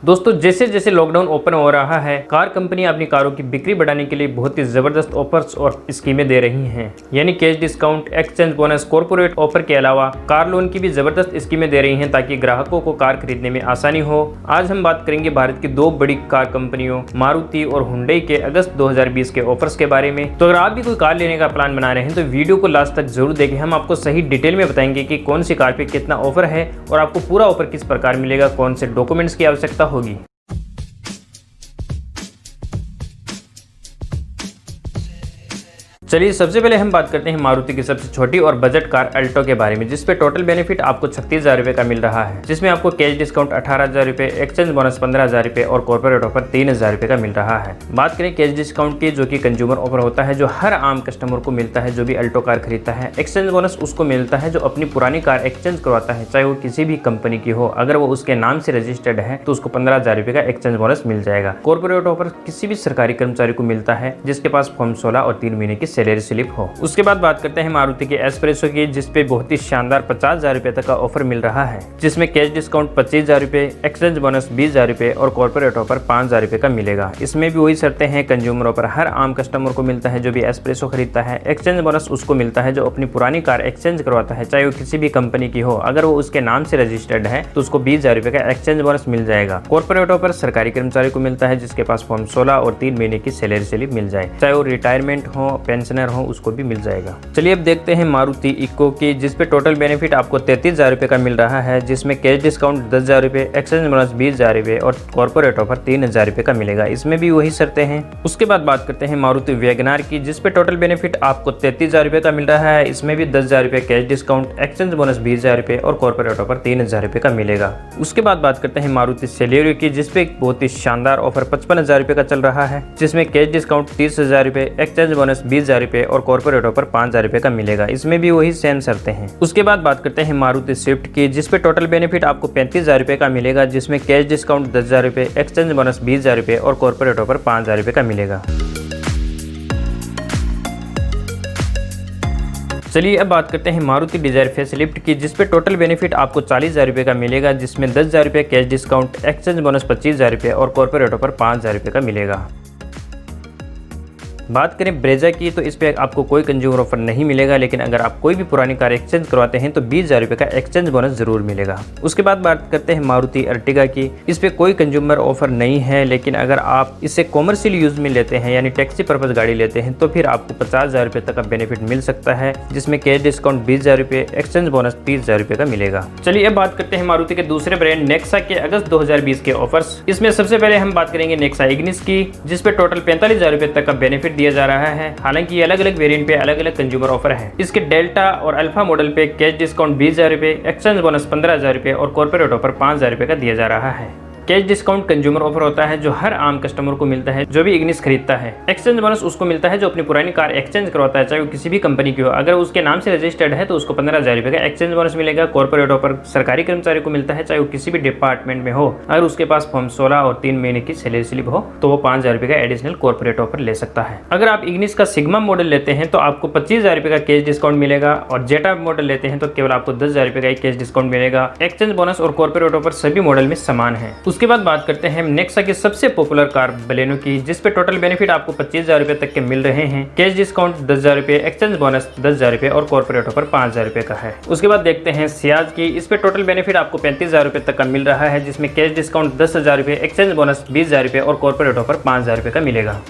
दोस्तों जैसे जैसे लॉकडाउन ओपन हो रहा है, कार कंपनियां अपनी कारों की बिक्री बढ़ाने के लिए बहुत ही जबरदस्त ऑफर्स और स्कीमें दे रही हैं। यानी cash discount, exchange bonus, corporate offer के अलावा कार लोन की भी जबरदस्त स्कीमें दे रही हैं ताकि ग्राहकों को कार खरीदने में आसानी हो। आज हम बात करेंगे भारत की दो बड़ी कार कंपनियों मारुति और हुंडई के अगस्त 2020 के ऑफर्स के बारे में। तो अगर आप भी कोई कार लेने का प्लान बना रहे हैं तो वीडियो को लास्ट तक जरूर देखें। हम आपको सही डिटेल में बताएंगे कि कौन सी कार पे कितना ऑफर है और आपको पूरा ऑफर किस प्रकार मिलेगा, कौन से डॉक्यूमेंट्स की आवश्यकता होगी। चलिए सबसे पहले हम बात करते हैं मारुति की सबसे छोटी और बजट कार अल्टो के बारे में, जिसपे टोटल बेनिफिट आपको 36,000 रुपये का मिल रहा है, जिसमें आपको कैश डिस्काउंट 18,000 रुपये, एक्सचेंज बोनस 15,000 रुपये और कॉर्पोरेट ऑफर 3,000 रुपये का मिल रहा है। बात करें कैश डिस्काउंट की, जो कि कंज्यूमर ऑफर होता है जो हर आम कस्टमर को मिलता है जो भी अल्टो कार खरीदता है। एक्सचेंज बोनस उसको मिलता है जो अपनी पुरानी कार एक्सचेंज करवाता है, चाहे वो किसी भी कंपनी की हो। अगर वो उसके नाम से रजिस्टर्ड है तो उसको 15,000 रुपये का एक्सचेंज बोनस मिल जाएगा। कॉर्पोरेट ऑफर किसी भी सरकारी कर्मचारी को मिलता है जिसके पास फॉर्म 16 और 3 महीने की सैलरी स्लिप हो। उसके बाद बात करते हैं मारुति के एस्प्रेसो की, जिसपे बहुत ही शानदार 50,000 रुपये तक का ऑफर मिल रहा है, जिसमें कैश डिस्काउंट 25,000 रुपये, एक्सचेंज बोनस 20,000 रुपये और कॉर्पोरेट ऑफर 5,000 रुपये का मिलेगा। इसमें भी वही शर्तें हैं, कंज्यूमर ऑफर हर आम कस्टमर को मिलता है जो भी एस्प्रेसो खरीदता है। एक्सचेंज बोनस उसको मिलता है जो अपनी पुरानी कार एक्सचेंज करवाता है, चाहे वो किसी भी कंपनी की हो। अगर वो उसके नाम से रजिस्टर्ड है तो उसको 20,000 रुपये का एक्सचेंज बोनस मिल जाएगा। कॉर्पोरेट ऑफर सरकारी कर्मचारी को मिलता है जिसके पास फॉर्म 16 और 3 महीने की सैलरी स्लिप मिल जाए, चाहे वो रिटायरमेंट हो, पेंशनर हो, उसको भी मिल जाएगा। चलिए अब देखते हैं मारुति इको की, जिसपे टोटल बेनिफिट आपको 33,000 रुपये का मिल रहा है, जिसमें कैश डिस्काउंट 10,000 रुपये, एक्सचेंज बोनस 20,000 रुपये और कॉर्पोरेट ऑफर 3,000 रुपये का मिलेगा। इसमें भी वही शर्तें हैं। उसके बाद बात करते हैं मारुति वैगनार की, जिसपे टोटल बेनिफिट आपको 33,000 रुपये का मिल रहा है। इसमें भी 10,000 रुपये कैश डिस्काउंट, एक्सचेंज बोनस 20,000 रुपये और कॉर्पोरेट ऑफर 3,000 रुपये का मिलेगा। उसके बाद बात करते हैं मारुति सेलेरियो की, जिसपे एक बहुत ही शानदार ऑफर 55,000 रुपये का चल रहा है, जिसमें कैश डिस्काउंट 30,000 रुपये, एक्सचेंज बोनस 20,000 रुपये और कॉर्पोरेट ऑफर 5,000 रुपये का मिलेगा। इसमें भी वही सेम शर्तें हैं। उसके बाद बात करते हैं मारुति स्विफ्ट की, जिसपे टोटल बेनिफिट आपको 35,000 रुपये का मिलेगा, जिसमें कैश डिस्काउंट 10,000 रुपये, एक्सचेंज बोनस 20,000 रुपये और कॉर्पोरेट ऑफर 5,000 रुपये का मिलेगा। चलिए अब बात करते हैं मारुति डिजायर फेसलिफ्ट की, जिसपे टोटल बेनिफिट आपको 40,000 रुपये का मिलेगा, जिसमें 10,000 रुपये कैश डिस्काउंट, एक्सचेंज बोनस 25,000 रुपये और कॉर्पोरेट ऑफर 5,000 रुपये का मिलेगा। बात करें ब्रेजा की, तो इस पे आपको कोई कंज्यूमर ऑफर नहीं मिलेगा, लेकिन अगर आप कोई भी पुरानी कार एक्सचेंज करवाते हैं तो 20,000 रुपये का एक्सचेंज बोनस जरूर मिलेगा। उसके बाद बात करते हैं मारुति अर्टिगा की, इस पे कोई कंज्यूमर ऑफर नहीं है, लेकिन अगर आप इसे कॉमर्शियल यूज में लेते हैं यानी टैक्सी पर्पज गाड़ी लेते हैं तो फिर आपको 50,000 रुपये तक का बेनिफिट मिल सकता है, जिसमें कैश डिस्काउंट 20,000 रुपये, एक्सचेंज बोनस 30,000 रुपये का मिलेगा। चलिए अब बात करते हैं मारुति के दूसरे ब्रांड नेक्सा के अगस्त 2020 के ऑफर्स। इसमें सबसे पहले हम बात करेंगे नेक्सा इग्निस की, जिसपे टोटल 45,000 रुपये तक का बेनिफिट दिया जा रहा है। हालांकि ये अलग अलग वेरिएंट पे अलग अलग कंज्यूमर ऑफर है। इसके डेल्टा और अल्फा मॉडल पे कैश डिस्काउंट 20,000 रुपये, एक्सचेंज बोनस 15,000 रुपये और कॉर्पोरेट ऑफर 5,000 रुपये का दिया जा रहा है। कैश डिस्काउंट कंज्यूमर ऑफर होता है जो हर आम कस्टमर को मिलता है जो भी इग्निस खरीदता है। एक्सचेंज बोनस उसको मिलता है जो अपनी पुरानी कार एक्सचेंज करवाता है, चाहे वो किसी भी कंपनी की हो। अगर उसके नाम से रजिस्टर्ड है तो उसको 15,000 रुपये का एक्सचेंज बोनस मिलेगा। कॉर्पोरेट ऑफर सरकारी कर्मचारी को मिलता है, चाहे वो किसी भी डिपार्टमेंट में हो। अगर उसके पास फॉर्म 16 और 3 महीने की सैलरी स्लिप हो तो वो 5,000 रुपये का एडिशनल कॉर्पोरेट ऑफर ले सकता है। अगर आप इग्निस का सिग्मा मॉडल लेते हैं तो आपको 25,000 रुपये का कैश डिस्काउंट मिलेगा, और जेटा मॉडल लेते हैं तो केवल आपको 10,000 रुपये का कैश डिस्काउंट मिलेगा। एक्सचेंज बोनस और कॉर्पोरेट ऑफर सभी मॉडल में समान है। उसके बाद बात करते हैं नेक्सा की सबसे पॉपुलर कार बलेनो की, जिसपे टोटल बेनिफिट आपको 25,000 रुपये तक के मिल रहे हैं। कैश डिस्काउंट 10,000 रुपये, एक्सचेंज बोनस 10,000 रुपये और कॉर्पोरेट ऑफर 5,000 रुपये का है। उसके बाद देखते हैं सियाज की, इस पे टोटल बेनिफिट आपको 35,000 रुपये तक का मिल रहा है, जिसमें कैश डिस्काउंट 10,000 रुपये, एक्सचेंज बोनस 20,000 रुपये और कॉर्पोरेट ऑफर 5,000 रुपये का मिलेगा।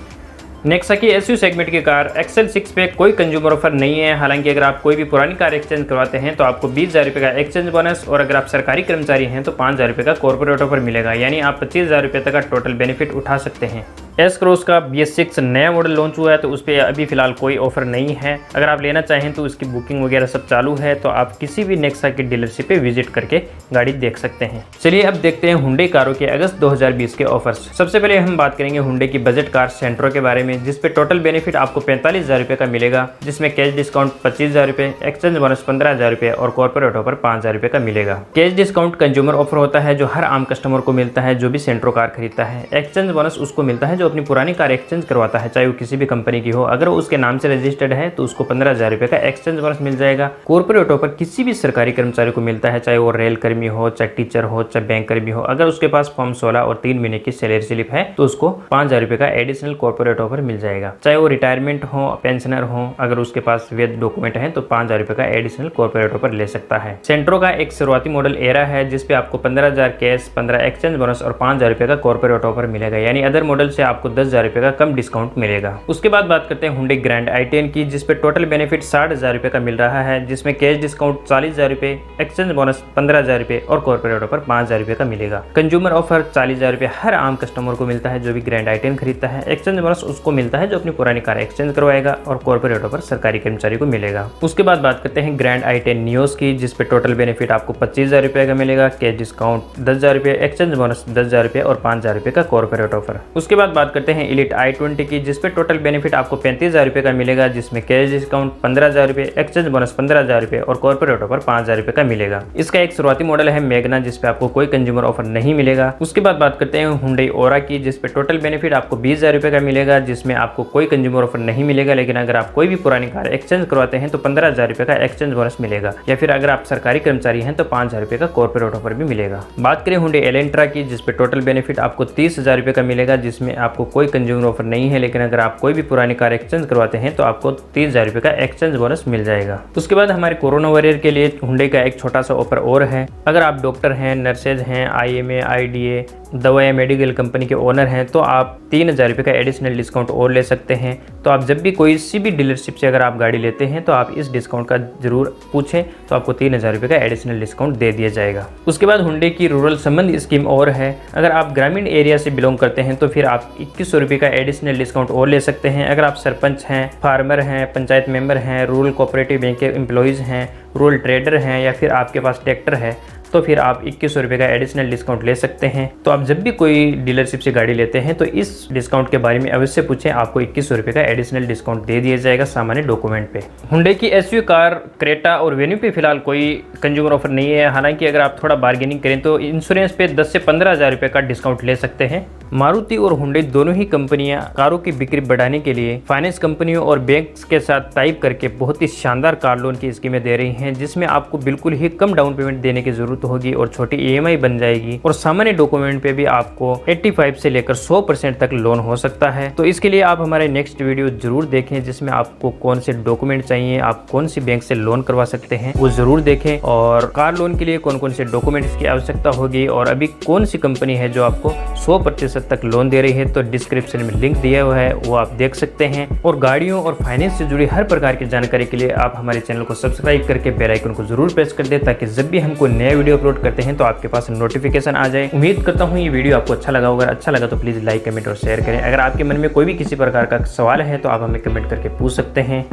नेक्सा की एसयू सेगमेंट की कार एक्सेल 6 पे कोई कंज्यूमर ऑफर नहीं है। हालांकि अगर आप कोई भी पुरानी कार एक्सचेंज करवाते हैं तो आपको 20,000 रुपये का एक्सचेंज बोनस, और अगर आप सरकारी कर्मचारी हैं तो 5,000 रुपये का कॉर्पोरेट ऑफर मिलेगा, यानी आप 25,000 रुपये तक का टोटल बेनिफिट उठा सकते हैं। एस क्रॉस का BS6 नया मॉडल लॉन्च हुआ है, तो उस पर अभी फिलहाल कोई ऑफर नहीं है। अगर आप लेना चाहें तो उसकी बुकिंग वगैरह सब चालू है, तो आप किसी भी नेक्सा की डीलरशिप पे विजिट करके गाड़ी देख सकते हैं। चलिए अब देखते हैं हुंडई कारों के अगस्त 2020 के ऑफर्स। सबसे पहले हम बात करेंगे हुंडई की बजट कार सेंट्रो के बारे में, जिसपे टोटल बेनिफिट आपको 45,000 रुपये का मिलेगा, जिसमें कैश डिस्काउंट 25,000 रुपये, एक्सचेंज बोनस 15,000 रुपये और कॉर्पोरेट ऑफर 5,000 रुपये का मिलेगा। कैश डिस्काउंट कंज्यूमर ऑफर होता है जो हर आम कस्टमर को मिलता है जो भी सेंट्रो कार खरीदता है। एक्सचेंज बोनस उसको मिलता है जो जो अपनी पुरानी कार एक्सचेंज करवाता है, चाहे वो किसी भी कंपनी की हो, अगर वो उसके नाम से रजिस्टर्ड है तो उसको 15,000 रुपये का एक्सचेंज बोनस मिल जाएगा। कॉर्पोरेट ऑफर किसी भी सरकारी कर्मचारी को मिलता है, चाहे वो रेल कर्मी हो, चाहे टीचर हो, चाहे बैंक कर्मी हो। अगर उसके पास फॉर्म 16 और 3 महीने की सैलरी स्लिप है तो उसको 5,000 रुपये का एडिशनल कॉर्पोरेट ऑफर मिल जाएगा। चाहे वो रिटायरमेंट हो, पेंशनर हो, अगर उसके पास वैध डॉक्यूमेंट है तो 5,000 रुपये का एडिशनल कॉर्पोरेट ऑफर ले सकता है। सेंट्रो का एक शुरुआती मॉडल एरा है जिसपे आपको 15,000 कैश, 15 एक्सचेंज बोनस और 5,000 रुपये का कॉर्पोरेट ऑफर मिलेगा, यानी अदर मॉडल से आपको 10,000 रुपये का कम डिस्काउंट मिलेगा। उसके बाद बात करते हैं हुंडई ग्रैंड i10 की, जिसपे टोटल बेनिफिट 60,000 रुपये का मिल रहा है, जिसमें कैश डिस्काउंट 40,000 रुपये, एक्सचेंज बोनस 15,000 रुपये और कॉर्पोरेट ऑफर 5,000 रुपये का मिलेगा। कंज्यूमर ऑफर 40,000 रुपये हर आम कस्टमर को मिलता है जो भी ग्रैंड i10 खरीदता है। एक्सचेंज बोनस उसको मिलता है जो अपनी पुरानी कार एक्सचेंज करवाएगा और कॉर्पोरेट ऑफर सरकारी कर्मचारी को मिलेगा। उसके बाद बात करते हैं ग्रैंड i10 नियोस की, जिसपे टोटल बेनिफिट आपको 25,000 रुपये का मिलेगा, कैश डिस्काउंट 10,000 रुपये, एक्सचेंज बोनस 10,000 रुपये और 5,000 रुपये का कॉर्पोरेट ऑफर। उसके बाद बात करते हैं एलीट i20 की, जिसपे टोटल बेनिफिट आपको 35,000 रुपये का मिलेगा, जिसमें कैश डिस्काउंट 15,000 रुपये, एक्सचेंज बोनस 15,000 रुपये और कॉर्पोरेट ऑफर 5,000 रुपये का मिलेगा। इसका एक शुरुआती मॉडल है मैग्ना, जिसपे आपको कोई कंज्यूमर ऑफर नहीं मिलेगा। उसके बाद बात करते हैं हुंडई ओरा की, जिसपे टोटल बेनिफिट आपको 20,000 रुपये का मिलेगा, जिसमें आपको कोई कंज्यूमर ऑफर नहीं मिलेगा, लेकिन अगर आप कोई भी पुरानी कार एक्सचेंज करवाते हैं तो 15,000 रुपये का एक्सचेंज बोनस मिलेगा, या फिर अगर आप सरकारी कर्मचारी हैं तो 5,000 रुपये का कॉर्पोरेट ऑफर भी मिलेगा। बात करें हुंडई एलेंट्रा की, जिसपे टोटल बेनिफिट आपको 30,000 रुपये का मिलेगा, जिसमें आपको कोई कंज्यूमर ऑफर नहीं है, लेकिन अगर आप कोई भी पुरानी कार एक्सचेंज करवाते हैं तो आपको 30,000 रुपये का एक्सचेंज बोनस मिल जाएगा। उसके बाद हमारे कोरोना वॉरियर के लिए हुंडई का एक छोटा सा ऑफर और है। अगर आप डॉक्टर हैं, नर्सेज हैं, IMA, IDA, दवा या मेडिकल कंपनी के ओनर हैं तो आप 3,000 रुपये का एडिशनल डिस्काउंट और ले सकते हैं। तो आप जब भी कोई सी भी डीलरशिप से अगर आप गाड़ी लेते हैं तो आप इस डिस्काउंट का जरूर पूछें, तो आपको 3,000 रुपये का एडिशनल डिस्काउंट दे दिया जाएगा। उसके बाद हुंडई की रूरल संबंध स्कीम और है। अगर आप ग्रामीण एरिया से बिलोंग करते हैं तो फिर आप 2100 रुपये का एडिशनल डिस्काउंट और ले सकते हैं। अगर आप सरपंच हैं, फार्मर हैं, पंचायत मेंबर हैं, रूरल कोऑपरेटिव बैंक के एम्प्लॉयज़ हैं, रूरल ट्रेडर हैं, या फिर आपके पास ट्रैक्टर है तो फिर आप 2100 रुपये का एडिशनल डिस्काउंट ले सकते हैं। तो आप जब भी कोई डीलरशिप से गाड़ी लेते हैं तो इस डिस्काउंट के बारे में अवश्य पूछें, आपको 2100 रुपये का एडिशनल डिस्काउंट दे दिया जाएगा सामान्य डॉक्यूमेंट पे। हुंडई की SUV कार क्रेटा और वेन्यू पे फिलहाल कोई कंज्यूमर ऑफर नहीं है, हालांकि अगर आप थोड़ा बार्गेनिंग करें तो इंश्योरेंस पे 10 से 15,000 रुपये का डिस्काउंट ले सकते हैं। मारुति और हुंडई दोनों ही कंपनियां कारों की बिक्री बढ़ाने के लिए फाइनेंस कंपनियों और बैंक्स के साथ टाइप करके बहुत ही शानदार कार लोन की स्कीमें दे रही हैं, जिसमें आपको बिल्कुल ही कम डाउन पेमेंट देने की जरूरत होगी और छोटी EMI बन जाएगी, और सामान्य डॉक्यूमेंट पे भी आपको 85 से लेकर 100% तक लोन हो सकता है। तो इसके लिए आप हमारे नेक्स्ट वीडियो जरूर देखें, जिसमें आपको कौन से डॉक्यूमेंट चाहिए, आप कौन सी बैंक से लोन करवा सकते हैं वो जरूर देखें, और कार लोन के लिए कौन कौन से डॉक्यूमेंट्स की आवश्यकता होगी और अभी कौन सी कंपनी है जो आपको 100% तक लोन दे रही है, तो डिस्क्रिप्शन में लिंक दिया हुआ है, वो आप देख सकते हैं। और गाड़ियों और फाइनेंस से जुड़ी हर प्रकार की जानकारी के लिए आप हमारे चैनल को सब्सक्राइब करके बेल आइकन को जरूर प्रेस कर दें, ताकि जब भी हम कोई नया वीडियो अपलोड करते हैं तो आपके पास नोटिफिकेशन आ जाए। उम्मीद करता हूँ ये वीडियो आपको अच्छा लगा होगा। अच्छा लगा तो प्लीज़ लाइक, कमेंट और शेयर करें। अगर आपके मन में कोई भी किसी प्रकार का सवाल है तो आप हमें कमेंट करके पूछ सकते हैं।